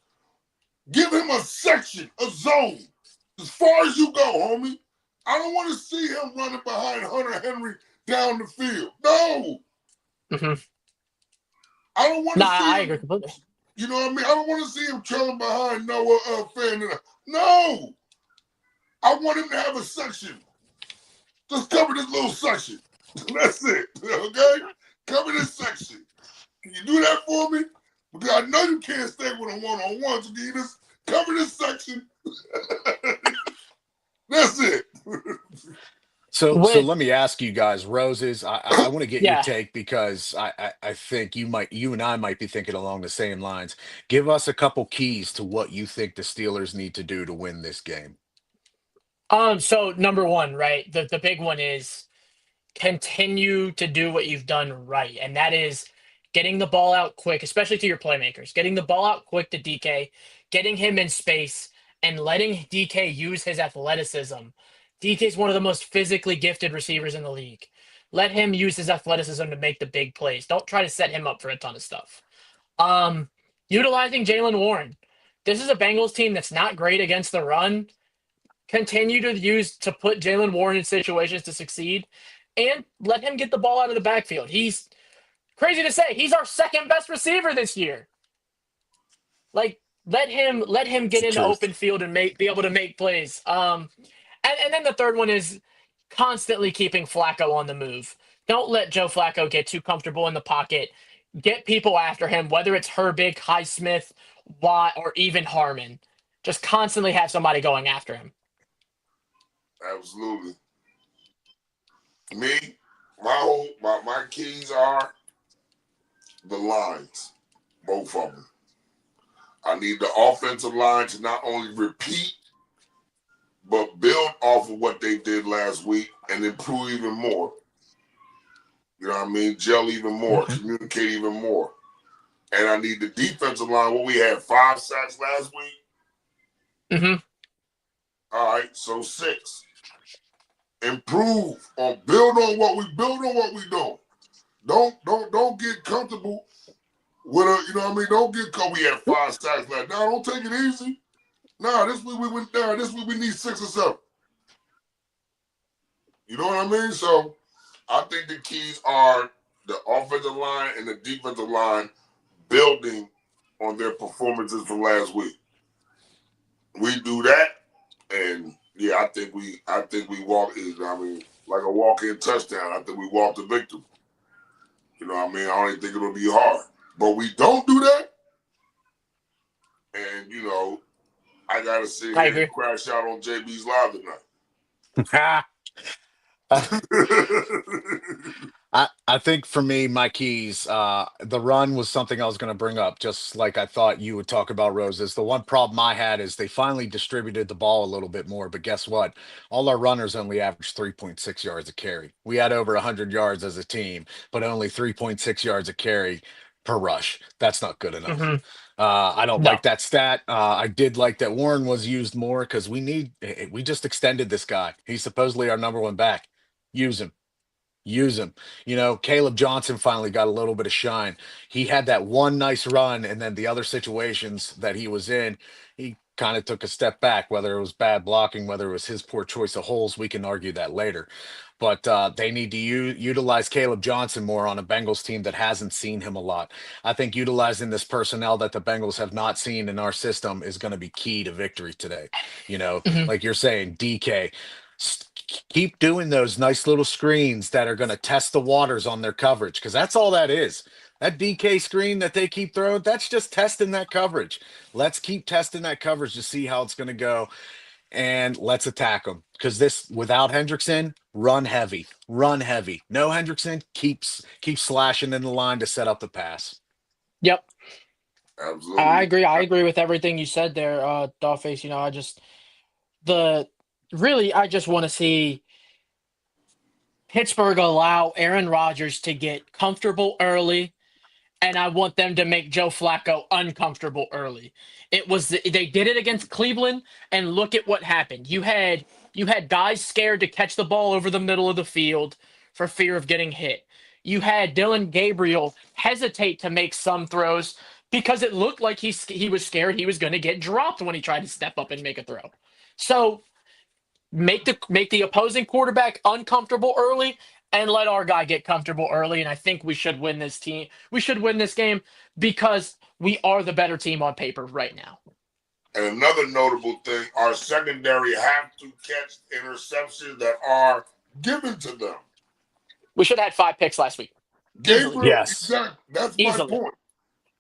Give him a section, a zone, as far as you go, homie. I don't want to see him running behind Hunter Henry down the field. No, Hmm. I don't want No, to see I him. agree completely. You know what I mean? I don't want to see him trailing behind Noah Fan. No, I want him to have a section. Just cover this little section. That's it. Okay? Cover this section. Can you do that for me? Because I know you can't stay with a one-on-one, so can you just cover this section? That's it. So With let me ask you guys, Roses. I want to get your yeah. take because I think you and I might be thinking along the same lines. Give us a couple keys to what you think the Steelers need to do to win this game. So number one, right? The big one is continue to do what you've done right, and that is getting the ball out quick, especially to your playmakers. Getting the ball out quick to DK, getting him in space, and letting DK use his athleticism. DK is one of the most physically gifted receivers in the league. Let him use his athleticism to make the big plays. Don't try to set him up for a ton of stuff. Utilizing Jalen Warren. This is a Bengals team that's not great against the run. Continue to put Jalen Warren in situations to succeed, and let him get the ball out of the backfield. He's crazy to say, he's our second best receiver this year. Like, let him get into Truth. open field and be able to make plays. And then the third one is constantly keeping Flacco on the move. Don't let Joe Flacco get too comfortable in the pocket. Get people after him, whether it's Herbig, Highsmith, Watt, or even Harmon. Just constantly have somebody going after him. Absolutely. Me, my keys are the lines, both of them. I need the offensive line to not only repeat, but build off of what they did last week and improve even more. You know what I mean? Gel even more, communicate even more. And I need the defensive line. What we had, 5 sacks last week? Mm-hmm. All right, so 6. Improve build on what we doing. Don't get comfortable with you know what I mean? Don't get caught. We had 5 sacks last. Now don't take it easy. Nah, this week we went down. This week we need 6 or 7. You know what I mean? So I think the keys are the offensive line and the defensive line building on their performances from last week. We do that, and yeah, I think we walk. I mean, like a walk-in touchdown. I think we walk the victory. You know what I mean? I don't even think it'll be hard, but we don't do that, and you know, I gotta sit I here agree. and crash out on JB's live tonight. I think for me, my keys, the run was something I was going to bring up, just like I thought you would talk about roses. The one problem I had is they finally distributed the ball a little bit more, but guess what? All our runners only averaged 3.6 yards a carry. We had over 100 yards as a team, but only 3.6 yards a carry per rush. That's not good enough. Mm-hmm. I don't No. like that stat. I did like that Warren was used more because we just extended this guy. He's supposedly our number one back. Use him. Use him. You know, Caleb Johnson finally got a little bit of shine. He had that one nice run, and then the other situations that he was in, he kind of took a step back, whether it was bad blocking, whether it was his poor choice of holes. We can argue that later. But they need to utilize Caleb Johnson more on a Bengals team that hasn't seen him a lot. I think utilizing this personnel that the Bengals have not seen in our system is going to be key to victory today. You know, Mm-hmm. like you're saying, DK, keep doing those nice little screens that are going to test the waters on their coverage because that's all that is. That DK screen that they keep throwing, that's just testing that coverage. Let's keep testing that coverage to see how it's going to go, and let's attack them because this without Hendrickson, run heavy, run heavy. No Hendrickson, keeps slashing in the line to set up the pass. Yep. I Absolutely. agree. I agree with everything you said there, Dollface. The I just want to see Pittsburgh allow Aaron Rodgers to get comfortable early, and I want them to make Joe Flacco uncomfortable early. They did it against Cleveland, and look at what happened. You had guys scared to catch the ball over the middle of the field for fear of getting hit. You had Dylan Gabriel hesitate to make some throws because it looked like he was scared he was going to get dropped when he tried to step up and make a throw. So make the opposing quarterback uncomfortable early and let our guy get comfortable early. And I think we should win this team. We should win this game because we are the better team on paper right now. And another notable thing, our secondary have to catch interceptions that are given to them. We should have had 5 picks last week. Easily. Gabriel, Yes. exactly. That's my Easily. point.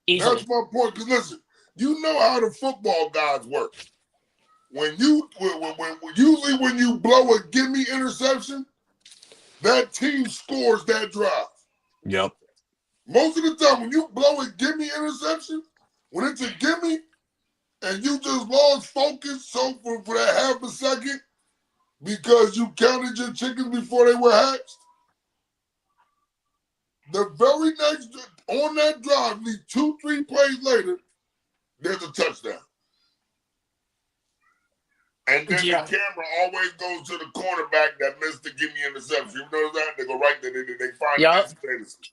Easily. That's my point. Because listen, you know how the football guys work. When usually when you blow a gimme interception, that team scores that drive. Yep. Most of the time, when you blow a gimme interception, when it's a gimme, and you just lost focus for that half a second because you counted your chickens before they were hatched, the very next, on that drive, 2-3 plays later, there's a touchdown. And then the Yeah. camera always goes to the cornerback that missed to give me interception. You notice that? They go right there, they find it Yep. instantaneously.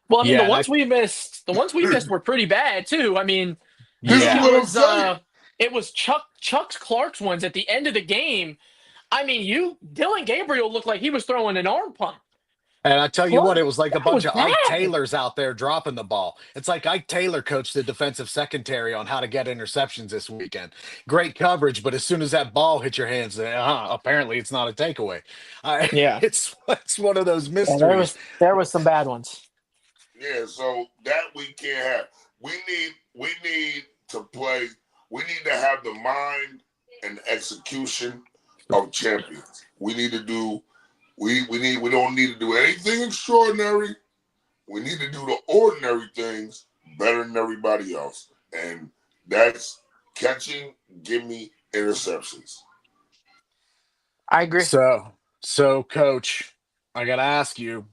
Well, I mean, Yeah, and I the ones we missed were pretty bad too. I mean, This is yeah. what I'm saying. it was Chuck Clark's ones at the end of the game. I mean, Dylan Gabriel looked like he was throwing an arm punt. And I tell you what, Clark, it was like a that bunch was of Ike bad. Taylors out there dropping the ball. It's like Ike Taylor coached the defensive secondary on how to get interceptions this weekend. Great coverage, but as soon as that ball hit your hands, apparently it's not a takeaway. Yeah. It's one of those Yeah, mysteries. there was some bad ones. Yeah, so that we can't have. We need to play. We need to have the mind and execution of champions. We need to do. We don't need to do anything extraordinary. We need to do the ordinary things better than everybody else, and that's catching, gimme interceptions. I agree. So, coach, I got to ask you,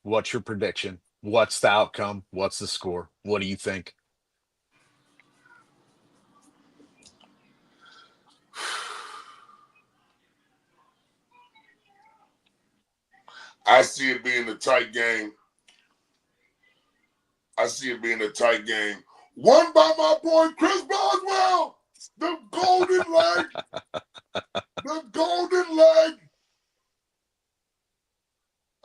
what's your prediction? What's the outcome? What's the score? What do you think? I see it being a tight game. Won by my boy Chris Boswell, the golden leg. The golden leg.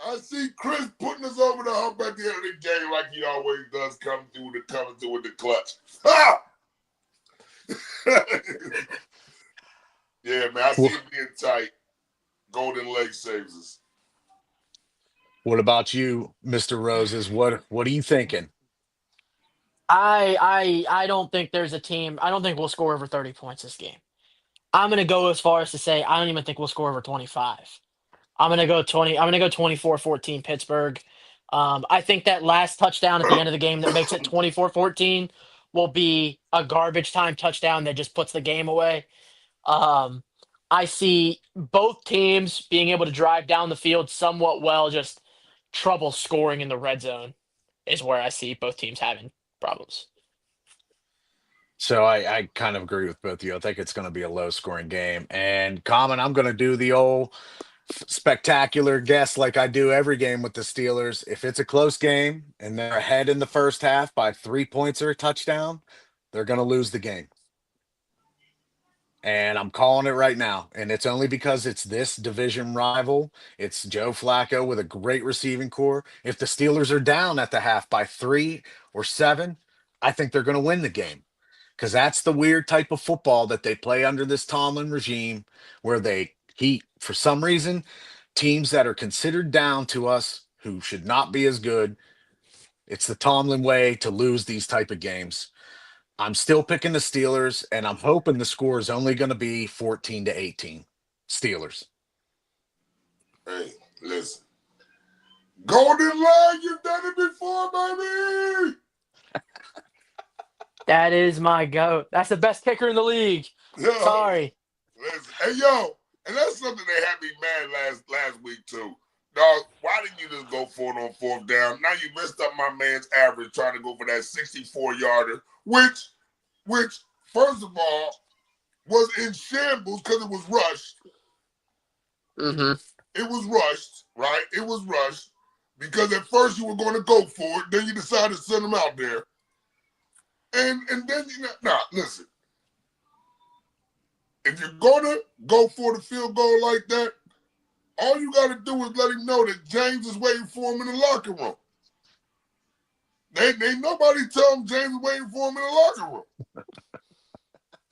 I see Chris putting us over the hump at the end of the game like he always does, coming through with the clutch. Ha! Yeah, man, I see it being tight. Golden leg saves us. What about you, Mr. Roses? What are you thinking? I don't think there's a team. I don't think we'll score over 30 points this game. I'm gonna go as far as to say I don't even think we'll score over 25. I'm gonna go 20. I'm gonna go 24-14 Pittsburgh. I think that last touchdown at the end of the game that makes it 24-14 will be a garbage time touchdown that just puts the game away. Um, I see both teams being able to drive down the field somewhat well, just trouble scoring in the red zone is where I see both teams having problems. So I kind of agree with both of you. I think it's going to be a low scoring game. And Common, I'm going to do the old spectacular guess like I do every game with the Steelers. If it's a close game and they're ahead in the first half by 3 points or a touchdown, they're going to lose the game. And I'm calling it right now. And it's only because it's this division rival. It's Joe Flacco with a great receiving core. If the Steelers are down at the half by 3 or 7, I think they're going to win the game. Because that's the weird type of football that they play under this Tomlin regime, where they heat, for some reason, teams that are considered down to us who should not be as good. It's the Tomlin way to lose these type of games. I'm still picking the Steelers, and I'm hoping the score is only going to be 14-18. Steelers. Hey, listen. Golden leg, you've done it before, baby. That is my goat. That's the best kicker in the league. Yo, Sorry. listen. Hey, yo, and that's something that had me mad last week too. Dog, why didn't you just go for it on fourth down? Now you messed up my man's average trying to go for that 64-yarder, which first of all was in shambles because it was rushed. Mm-hmm. It was rushed, right? It was rushed because at first you were going to go for it, then you decided to send him out there. And then listen. If you're gonna go for the field goal like that, all you gotta do is let him know that James is waiting for him in the locker room. They nobody tell him James is waiting for him in the locker room.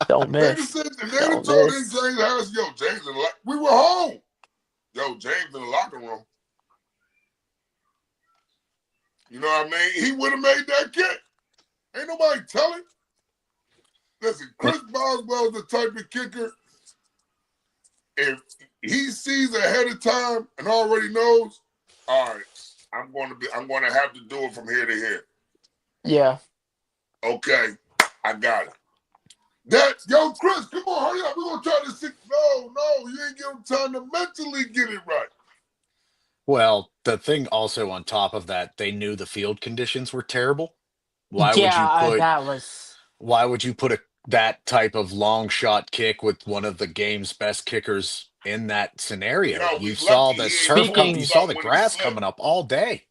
Don't They miss. just said they Don't told him miss. James Harris, yo, James in the we were home. Yo, James in the locker room. You know what I mean? He would have made that kick. Ain't nobody telling. Listen, Chris Boswell's the type of kicker. If he sees ahead of time and already knows, all right, I'm going to have to do it from here to here. Yeah. Okay, I got it. Yo, Chris, come on, hurry up. We're gonna try to see. No, you ain't give him time to mentally get it right. Well, the thing also on top of that, they knew the field conditions were terrible. Why would you Yeah, put that was. why would you put a that type of long shot kick with one of the game's best kickers in that scenario. Yo, You we saw lucky the he ain't turf come, fucked you Speaking saw up the when he grass slipped. coming up all day.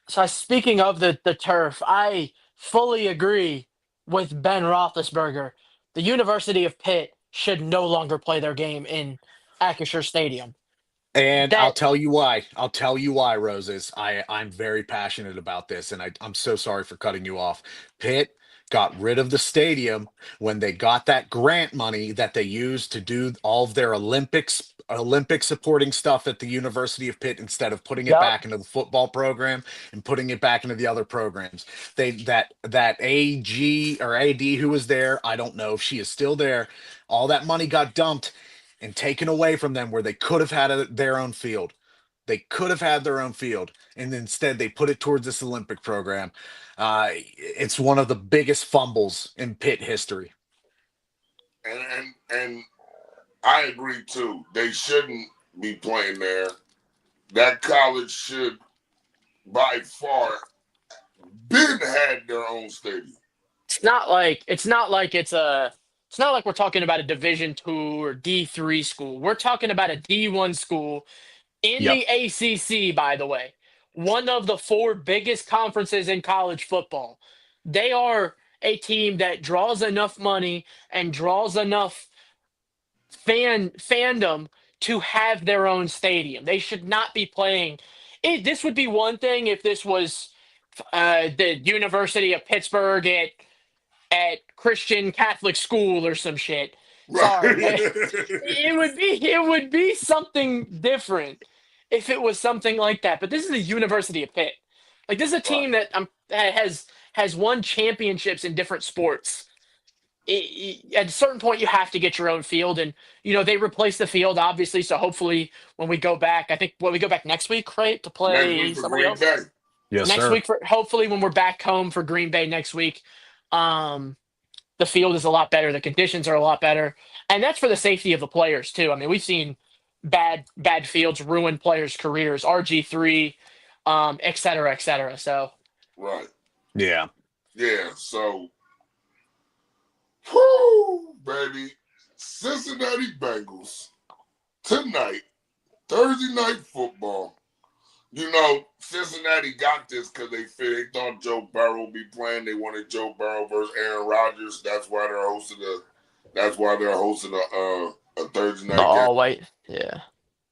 So speaking of the turf, I fully agree with Ben Roethlisberger. The University of Pitt should no longer play their game in Acrisure Stadium. And I'll That tell you why. I'll tell you why, Roses. I'm very passionate about this, and I'm so sorry for cutting you off. Pitt got rid of the stadium when they got that grant money that they used to do all of their Olympic supporting stuff at the University of Pitt instead of putting it Yup. back into the football program and putting it back into the other programs. That AG or AD who was there, I don't know if she is still there. All that money got dumped and taken away from them where they could have had their own field. They could have had their own field, and instead they put it towards this Olympic program. It's one of the biggest fumbles in Pitt history. And I agree too. They shouldn't be playing there. That college should, by far, been had their own stadium. it's not like we're talking about a Division II or D3 school. We're talking about a D1 school in Yep. the ACC, by the way, one of the four biggest conferences in college football. They are a team that draws enough money and draws enough fandom to have their own stadium. They should not be playing. This would be one thing if this was the University of Pittsburgh at Christian Catholic school or some shit. Right. Sorry, it would be something different if it was something like that. But this is the University of Pitt. Like this is a Right. team that has won championships in different sports. At a certain point, you have to get your own field, and they replace the field obviously. So hopefully, when we go back, I think we go back next week, right, to Next week play for somebody Green else Bay. Yes, next sir. week for hopefully when we're back home for Green Bay next week. Um, the field is a lot better. The conditions are a lot better, and that's for the safety of the players too. I mean, we've seen bad fields ruin players' careers. RG3, et cetera, et cetera. So Right. Yeah. Yeah. So, whoo, baby. Cincinnati Bengals tonight, Thursday night football. Cincinnati got this because they thought Joe Burrow would be playing. They wanted Joe Burrow versus Aaron Rodgers. That's why they're hosting a Thursday the night game. all white, yeah.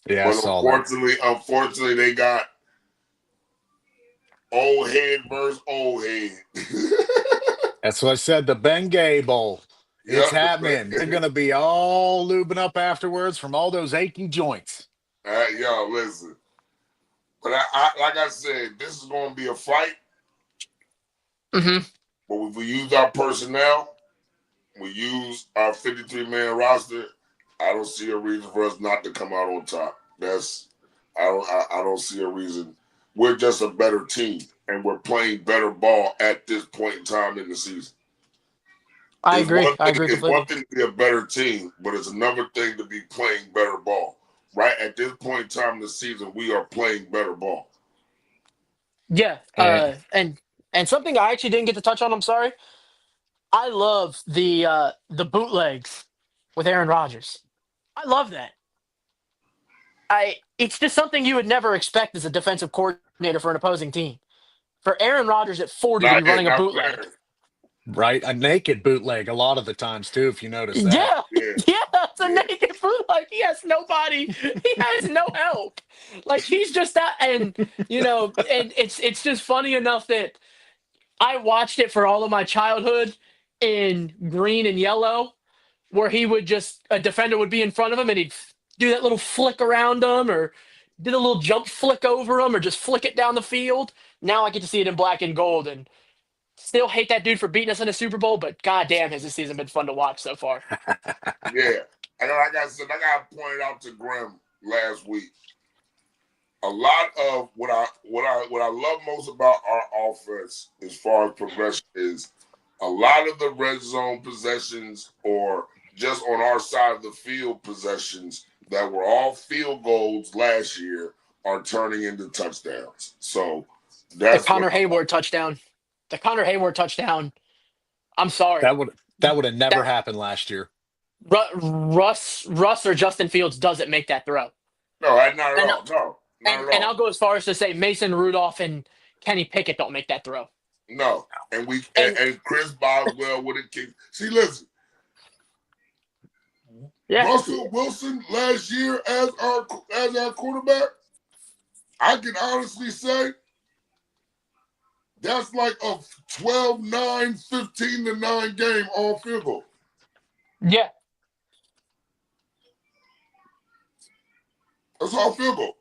Yeah, I But saw that. unfortunately, they got old head versus old head. That's what I said. The Bengay Bowl. It's Yep. happening. They're going to be all lubing up afterwards from all those aching joints. Yo, listen. But I like I said, this is going to be a fight. Mm-hmm. But if we use our personnel, we use our 53-man roster, I don't see a reason for us not to come out on top. I don't see a reason. We're just a better team, and we're playing better ball at this point in time in the season. I agree. I agree It's one completely. thing to be a better team, but it's another thing to be playing better ball. Right at this point in time in the season, we are playing better ball. Yeah. And And something I actually didn't get to touch on. I'm sorry. I love the bootlegs with Aaron Rodgers. I love that. It's just something you would never expect as a defensive coordinator for an opposing team. For Aaron Rodgers at 40 to be running a Not bootleg. fair. right, a naked bootleg a lot of the times too, if you notice that. Yeah, Yeah, yeah, it's a yeah. naked bootleg. He has nobody. He has no help. Like he's just that, and it's just funny enough that I watched it for all of my childhood in green and yellow, where he would just a defender would be in front of him and he'd do that little flick around him or did a little jump flick over him or just flick it down the field. Now I get to see it in black and gold and still hate that dude for beating us in a Super Bowl, but goddamn has this season been fun to watch so far. Yeah. And like I said, like I pointed out to Graham last week, a lot of what I love most about our offense as far as progression is a lot of the red zone possessions or just on our side of the field possessions that were all field goals last year are turning into touchdowns. So The that's what Connor I like. Hayward touchdown. The Connor Hayward touchdown. I'm sorry. That would That would have never That happened last year. Russ or Justin Fields doesn't make that throw. No, not at And all. No, not at and I'll all. go as far as to say Mason Rudolph and Kenny Pickett don't make that throw. No. And And Chris Boswell would have kicked. See, listen, yeah, Russell Wilson last year as our quarterback, I can honestly say that's like a 12-9, 15-9 game on field goal. yeah, That's all field goal.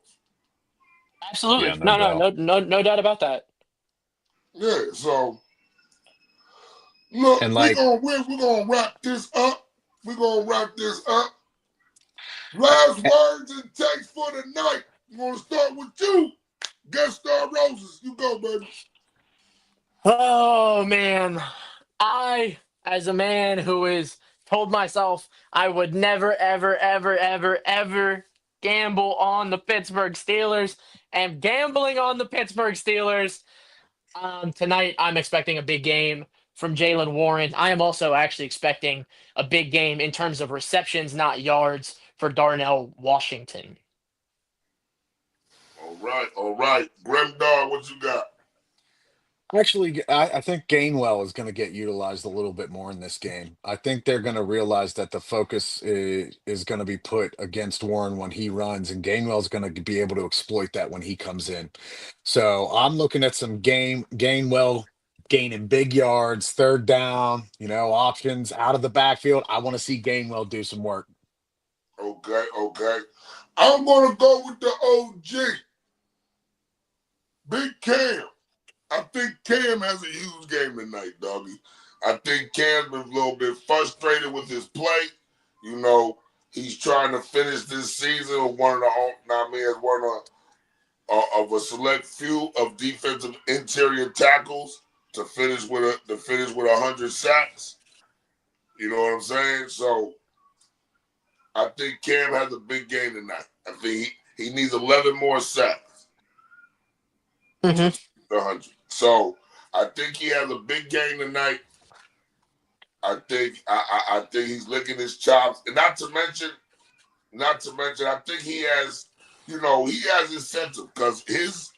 Yeah, absolutely. no No, no, doubt. no, no, no doubt about that. Yeah, so look, And we're like, gonna win. We're gonna wrap this up. We're gonna wrap this up. Last words and takes for the night. I'm gonna start with you. Guest star Roses. You go, baby. Oh man, I, as a man who is told myself I would never, ever, ever, ever, ever gamble on the Pittsburgh Steelers, am gambling on the Pittsburgh Steelers. Tonight, I'm expecting a big game from Jalen Warren. I am also actually expecting a big game in terms of receptions, not yards, for Darnell Washington. All right. Grim Dog, what you got? actually, I think Gainwell is going to get utilized a little bit more in this game. I think they're going to realize that the focus is going to be put against Warren when he runs, and Gainwell is going to be able to exploit that when he comes in. So I'm looking at some Gainwell gaining big yards, third down, options out of the backfield. I want to see Gainwell do some work. Okay. I'm gonna go with the OG. Big Cam. I think Cam has a huge game tonight, doggy. I think Cam's been a little bit frustrated with his play. He's trying to finish this season with one of a select few of defensive interior tackles to finish with 100 sacks. You know what I'm saying? So I think Cam has a big game tonight. I think he needs 11 more sacks to Mm-hmm. 100. So I think he has a big game tonight. I think he's licking his chops, and not to mention, I think he has, he has incentive because his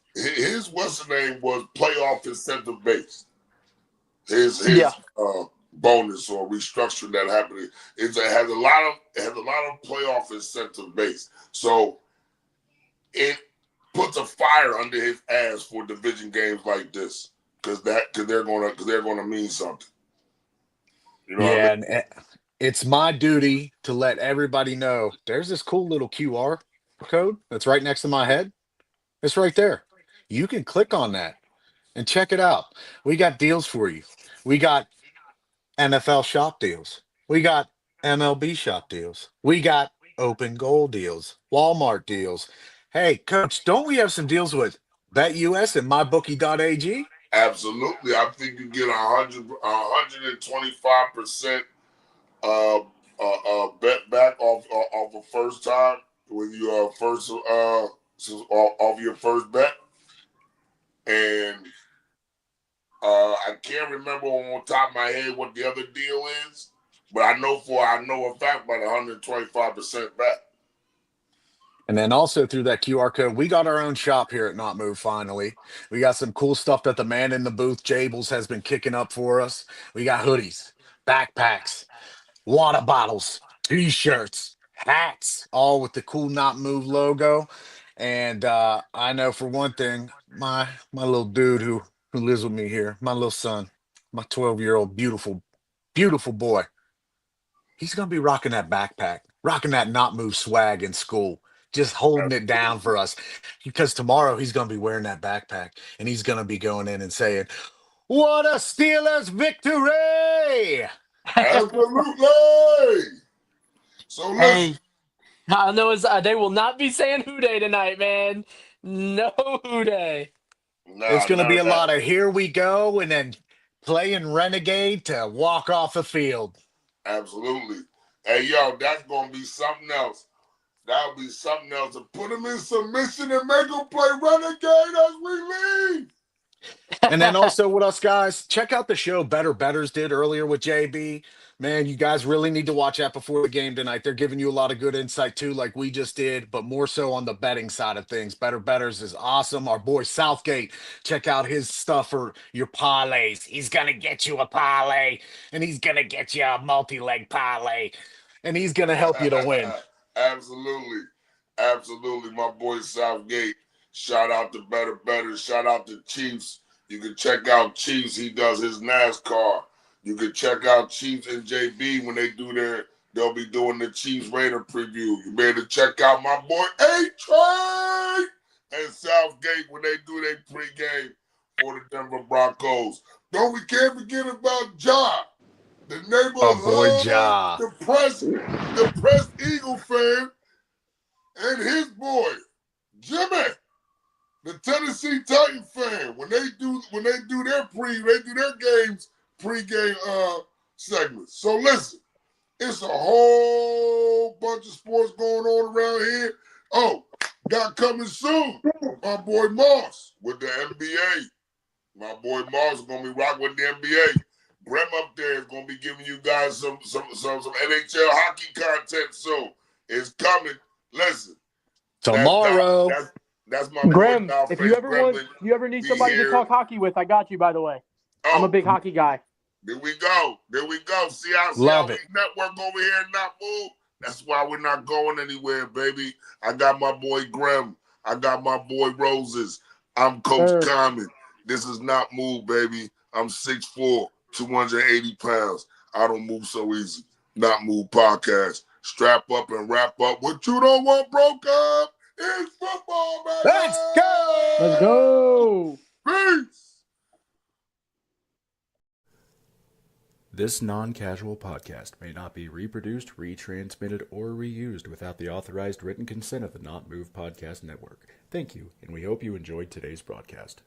what's the name was playoff incentive based. Yeah. His bonus or restructuring that happened it has a lot of playoff incentive base. So it puts a fire under his ass for division games like this because they're gonna mean something. You know what I mean? Yeah, and it's my duty to let everybody know there's this cool little QR code that's right next to my head. It's right there. You can click on that and check it out. We got deals for you. We got NFL shop deals. We got MLB shop deals. We got open goal deals, Walmart deals. Hey, coach, don't we have some deals with BetUS and MyBookie.ag? Absolutely. I think you get 125% bet back off a first time when you off your first bet. And I can't remember on top of my head what the other deal is, but I know a fact about 125% back. And then also through that QR code, we got our own shop here at Not Move finally. We got some cool stuff that the man in the booth, Jables, has been kicking up for us. We got hoodies, backpacks, water bottles, t-shirts, hats, all with the cool Not Move logo. And I know for one thing, my little dude who lives with me here, my little son, my 12-year-old beautiful boy, he's gonna be rocking that backpack, rocking that Not Move swag in school, just holding it down for us. Because tomorrow he's gonna be wearing that backpack and he's gonna be going in and saying, "What a Steelers victory!" Absolutely. So listen, Hey, I know they will not be saying Who Day tonight, man. No Who Day. It's nah, going to none be of a that. lot of here we go and then playing Renegade to walk off the field. Absolutely. Hey, yo, that's gonna be something else. That'll be something else to put him in submission and make him play Renegade as we leave. And then also with us guys, check out the show Better Betters did earlier with JB. Man, you guys really need to watch that before the game tonight. They're giving you a lot of good insight too, like we just did, but more so on the betting side of things. Better Betters is awesome. Our boy Southgate, check out his stuff for your parlays. He's gonna get you a parlay, and he's gonna get you a multi-leg parlay, and he's gonna help you to win. Absolutely. Absolutely. My boy Southgate. Shout out to Better Better. Shout out to Chiefs. You can check out Chiefs. He does his NASCAR. You can check out Chiefs and JB when they'll be doing the Chiefs Raider preview. You better check out my boy A-Train and Southgate when they do their pregame for the Denver Broncos. We can't forget about Ja, the Our boy neighborhood Ja. depressed Eagle fan, and his boy, Jimmy, the Tennessee Titan fan. When they do their games pregame segments. So listen, it's a whole bunch of sports going on around here. Oh, got coming soon. My boy Moss with the NBA. My boy Moss is gonna be rocking with the NBA. Graham up there is gonna be giving you guys some NHL hockey content soon. It's coming. Listen, Tomorrow. that's my Graham, boy. if you ever need somebody to talk hockey with, I got you. By the way, I'm a big hockey guy. There we go. See how we network over here and not move. That's why we're not going anywhere, baby. I got my boy Graham. I got my boy Roses. I'm Coach Common. This is not move, baby. I'm 6'4", 280 pounds. I don't move so easy. Not Move podcast. Strap up and wrap up. What you don't want broke up is football, baby. Let's go. Let's go. Peace. This non-casual podcast may not be reproduced, retransmitted, or reused without the authorized written consent of the Not Move Podcast Network. Thank you, and we hope you enjoyed today's broadcast.